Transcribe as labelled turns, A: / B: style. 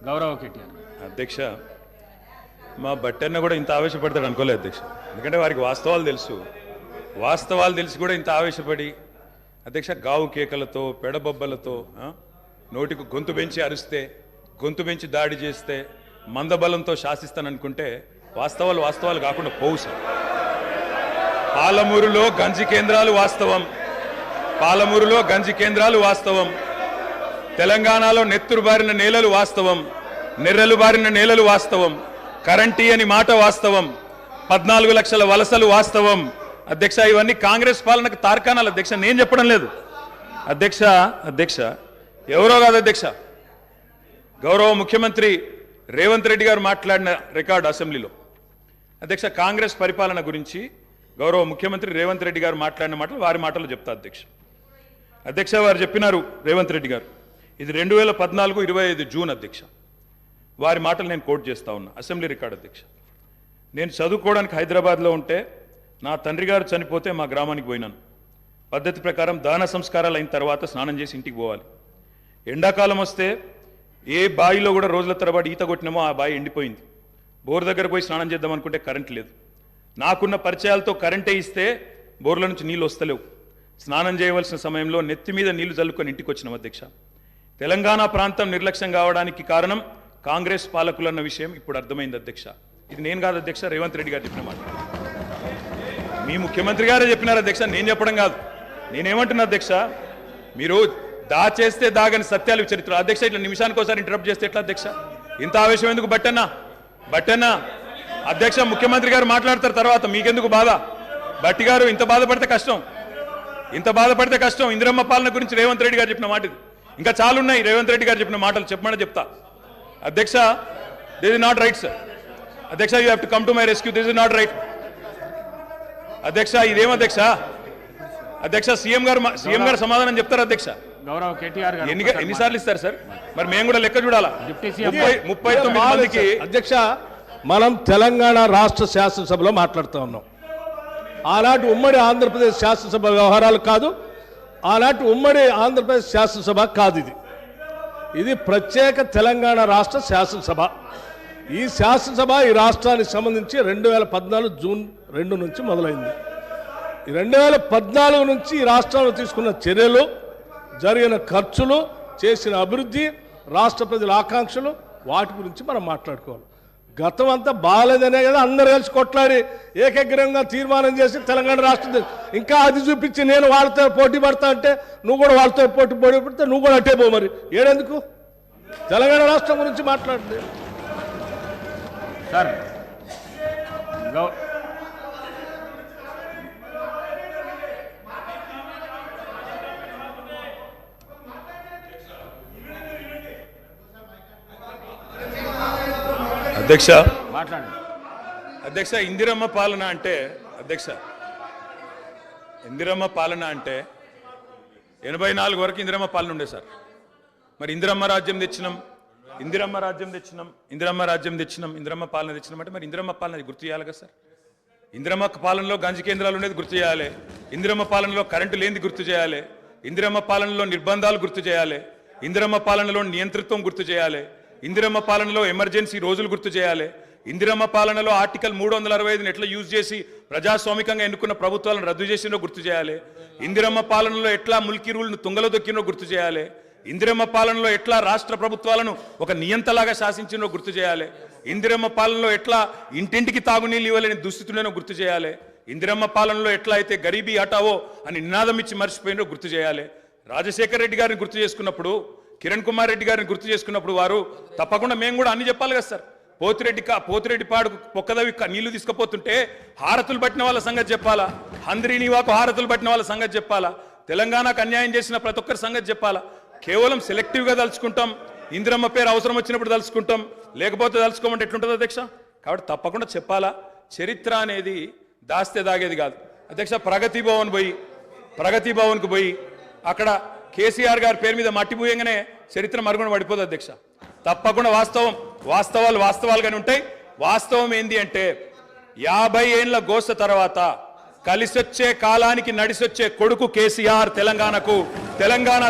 A: గౌరవ కేటీఆర్
B: అధ్యక్ష, మా బట్టన్న కూడా ఇంత ఆవేశపడతాడు అనుకోలేదు అధ్యక్ష. ఎందుకంటే వారికి వాస్తవాలు తెలిసి కూడా ఇంత ఆవేశపడి అధ్యక్ష గావు కేకలతో పెడబొబ్బలతో నోటికి గొంతు పెంచి అరిస్తే, గొంతు పెంచి దాడి చేస్తే, మందబలంతో శాసిస్తాననుకుంటే వాస్తవాలు కాకుండా పోవు సార్. పాలమూరులో గంజి కేంద్రాలు వాస్తవం, తెలంగాణలో నెత్తురు బారిన నేలలు వాస్తవం, నెర్రెలు బారిన నేలలు వాస్తవం, కరెంటీ అని మాట వాస్తవం, 14 లక్షల వలసలు వాస్తవం. అధ్యక్ష, ఇవన్నీ కాంగ్రెస్ పాలనకు తార్కాణాలు అధ్యక్ష, నేను చెప్పడం లేదు అధ్యక్ష. ఎవరో కాదు అధ్యక్ష, గౌరవ ముఖ్యమంత్రి రేవంత్ రెడ్డి గారు మాట్లాడిన రికార్డు అసెంబ్లీలో అధ్యక్ష, కాంగ్రెస్ పరిపాలన గురించి గౌరవ ముఖ్యమంత్రి రేవంత్ రెడ్డి గారు మాట్లాడిన మాటలు వారి మాటలు చెప్తా అధ్యక్ష. వారు చెప్పినారు రేవంత్ రెడ్డి గారు, ఇది 2014 25 జూన్ అధ్యక్ష. వారి మాటలు నేను కోట్ చేస్తా ఉన్నా, అసెంబ్లీ రికార్డ్ అధ్యక్ష. నేను చదువుకోవడానికి హైదరాబాద్లో ఉంటే నా తండ్రి గారు చనిపోతే మా గ్రామానికి పోయినాను. పద్ధతి ప్రకారం దాన సంస్కారాలు అయిన తర్వాత స్నానం చేసి ఇంటికి పోవాలి. ఎండాకాలం వస్తే ఏ బావిలో కూడా రోజుల తరబడి ఈత కొట్టినామో ఆ బావి ఎండిపోయింది. బోర్ దగ్గర పోయి స్నానం చేద్దాం అనుకుంటే కరెంట్ లేదు. నాకున్న పరిచయాలతో కరెంటే ఇస్తే బోర్ల నుంచి నీళ్ళు వస్తలేవు. స్నానం చేయవలసిన సమయంలో నెత్తి మీద నీళ్లు చల్లుకొని ఇంటికి వచ్చినాం అధ్యక్ష. తెలంగాణ ప్రాంతం నిర్లక్ష్యం కావడానికి కారణం కాంగ్రెస్ పాలకులన్న విషయం ఇప్పుడు అర్థమైంది అధ్యక్ష. ఇది నేను కాదు అధ్యక్ష, రేవంత్ రెడ్డి గారు చెప్పిన మాట. మీ ముఖ్యమంత్రి గారే చెప్పినారు అధ్యక్ష, నేను చెప్పడం కాదు. నేనేమంటున్నా అధ్యక్ష, మీరు దాచేస్తే దాగని సత్యాలు చరిత్ర అధ్యక్ష. ఇట్లా నిమిషానికి ఒకసారి ఇంటరప్ట్ చేస్తే ఎట్లా అధ్యక్ష? ఇంత ఆవేశం ఎందుకు? బట్టన్నా అధ్యక్ష, ముఖ్యమంత్రి గారు మాట్లాడతారు తర్వాత, మీకెందుకు బాధ? బట్టి గారు ఇంత బాధపడితే కష్టం. ఇందిరమ్మ పాలన గురించి రేవంత్ రెడ్డి గారు చెప్పిన మాట ఇది. ఇంకా చాలున్నాయి రేవంత్ రెడ్డి గారు చెప్పిన మాటలు, చెప్పమని చెప్తా అధ్యక్ష. This is not right sir అధ్యక్ష, you have to come to my rescue. This is not right అధ్యక్ష. ఇదేం అధ్యక్ష, సీఎం గారు సమాధానం చెప్తారు అధ్యక్ష.
A: గౌరవ కేటీఆర్ గారు
B: ఎన్నిసార్లు ఇస్తారు సార్? మరి మేము కూడా లెక్క చూడాలా? 39 మందికి
C: అధ్యక్ష, మనం తెలంగాణ రాష్ట్ర శాసనసభలో మాట్లాడుతూ ఉన్నాం. ఆనాటి ఉమ్మడి ఆంధ్రప్రదేశ్ శాసనసభ వ్యవహారాలు కాదు, ఆనాటి ఉమ్మడి ఆంధ్రప్రదేశ్ శాసనసభ కాదు. ఇది ప్రత్యేక తెలంగాణ రాష్ట్ర శాసనసభ. ఈ శాసనసభ ఈ రాష్ట్రానికి సంబంధించి 2014 జూన్ 2 నుంచి మొదలైంది. 2014 నుంచి ఈ రాష్ట్రంలో తీసుకున్న చర్యలు, జరిగిన ఖర్చులు, చేసిన అభివృద్ధి, రాష్ట్ర ప్రజల ఆకాంక్షలు, వాటి గురించి మనం మాట్లాడుకోవాలి. గతం అంతా బాగాలేదనే కదా అందరు కలిసి కొట్లాడి ఏకగ్రీవంగా తీర్మానం చేసి తెలంగాణ రాష్ట్రం ఇంకా అది చూపించి నేను వాళ్ళతో పోటీ పడతా అంటే నువ్వు కూడా వాళ్ళతో పోటీ పడితే నువ్వు కూడా అట్టే పో. మరి ఏడెందుకు తెలంగాణ రాష్ట్రం గురించి మాట్లాడండి
A: సార్.
B: అధ్యక్ష,
A: మాట్లాడండి
B: అధ్యక్ష. ఇందిరమ్మ పాలన అంటే 84 వరకు ఇందిరమ్మ పాలన ఉండే సార్. మరి ఇందిరమ్మ రాజ్యం తెచ్చినాం ఇందిరమ్మ పాలన తెచ్చినాం అంటే మరి ఇందిరమ్మ పాలన గుర్తు చేయాలి కదా సార్. ఇందిరమ్మ పాలనలో గంజి కేంద్రాలు ఉండేది గుర్తు చేయాలి, ఇందిరమ్మ పాలనలో కరెంటు లేనిది గుర్తు చేయాలి, ఇందిరమ్మ పాలనలో నిర్బంధాలు గుర్తు చేయాలి, ఇందిరమ్మ పాలనలో నియంతృత్వం గుర్తు చేయాలి, ఇందిరమ్మ పాలనలో ఎమర్జెన్సీ రోజులు గుర్తు చేయాలి, ఇందిరమ్మ పాలనలో ఆర్టికల్ 365 ఎట్లా యూజ్ చేసి ప్రజాస్వామికంగా ఎన్నుకున్న ప్రభుత్వాలను రద్దు చేసినో గుర్తు చేయాలి, ఇందిరమ్మ పాలనలో ఎట్లా ముల్కీ రూల్ను తుంగలో దొక్కినో గుర్తు చేయాలి, ఇందిరమ్మ పాలనలో ఎట్లా రాష్ట్ర ప్రభుత్వాలను ఒక నియంతలాగా శాసించినో గుర్తు చేయాలి, ఇందిరమ్మ పాలనలో ఎట్లా ఇంటింటికి తాగునీళ్ళు ఇవ్వలేని దుస్థితులను గుర్తు చేయాలి, ఇందిరమ్మ పాలనలో ఎట్లా అయితే గరీబీ హటావో అని నినాదం ఇచ్చి మర్చిపోయినో గుర్తు చేయాలి. రాజశేఖర రెడ్డి గారిని గుర్తు చేసుకున్నప్పుడు, కిరణ్ కుమార్ రెడ్డి గారిని గుర్తు చేసుకున్నప్పుడు వారు తప్పకుండా మేము కూడా అన్ని చెప్పాలి కదా సార్. పోతిరెడ్డి పాడుకు పొక్కదవి నీళ్లు తీసుకుపోతుంటే హారతులు పట్టిన వాళ్ళ సంగతి చెప్పాలా, హంద్రీనివాకు హారతులు పట్టిన వాళ్ళ సంగతి చెప్పాలా, తెలంగాణకు అన్యాయం చేసిన ప్రతి ఒక్కరి సంగతి చెప్పాలా. కేవలం సెలెక్టివ్గా తలుచుకుంటాం, ఇందిరమ్మ పేరు అవసరం వచ్చినప్పుడు తలుచుకుంటాం, లేకపోతే తలుచుకోమంటే ఎట్లుంటుంది అధ్యక్ష? కాబట్టి తప్పకుండా చెప్పాలా. చరిత్ర అనేది దాస్తే దాగేది కాదు అధ్యక్ష. ప్రగతి భవన్కు పోయి అక్కడ కేసీఆర్ గారి పేరు మీద మట్టి పూయంగానే చరిత్ర మరుగున పడిపోదు అధ్యక్ష. తప్పకుండా వాస్తవాలుగానే ఉంటాయి. వాస్తవం ఏంది అంటే 50 ఏళ్ల గోస తర్వాత కలిసొచ్చే కాలానికి నడిసొచ్చే కొడుకు కేసీఆర్ తెలంగాణ